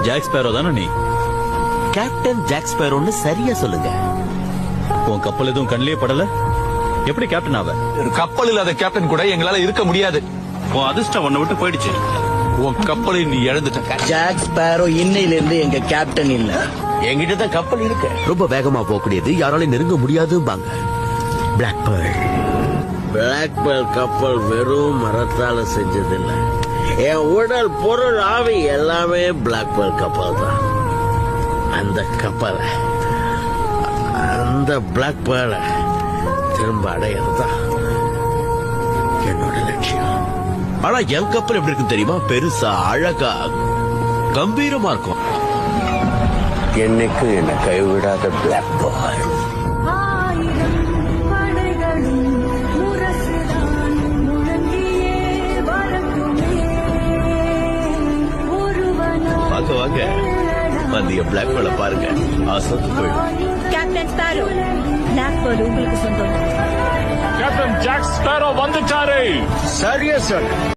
Jack Sparrow தானே நீ? Captain jack ஸ்பேரோன்னு சரியா சொல்லுங்க. உன் கப்பல் எதுவும் கண்ணிலே படல, எப்படி கேப்டன் ஆவ? கப்பல் இல்லாத கேப்டன் கூட எங்களால இருக்க முடியாது. உன் அதிர்ஷ்டம் உன்னை விட்டு போயிடுச்சு. உன் கப்பலை நீ இழந்துட்ட. ஜாக் ஸ்பேரோ இன்னையில இருந்து எங்க கேப்டன் இல்ல. என்கிட்ட தான் கப்பல் இருக்கு. ரொம்ப வேகமா போகக்கூடியது, யாராலையும் நெருங்க முடியாதும்பாங்க. Black pearl. பிளாக் பேர்ல் கப்பல் வெறும் மரத்தால செஞ்சதில்ல. என் உடல், பொருள், ஆவி எல்லாமே பிளாக் பேர்ல் கப்பல் தான். அந்த கப்பலை, அந்த பிளாக் பேர்ல திரும்ப அடையறதுதான் என்னோட லட்சியம். ஆனா என் கப்பல் எப்படி இருக்கு தெரியுமா? பெருசா, அழகா, கம்பீரமா இருக்கும். என்னைக்கு என்ன கைவிடாத பிளாக் பேர்ல். வாங்க வாங்க, வந்து பிளாக் பேர்ல பாருங்க. அசத்து போயிடும். கேப்டன் ஸ்பேரோ, பிளாக் பேர்ல் உங்களுக்கு சொந்தம். கேப்டன் ஜாக் ஸ்பேரோ வந்துட்டாரு. சரியா சொன்ன.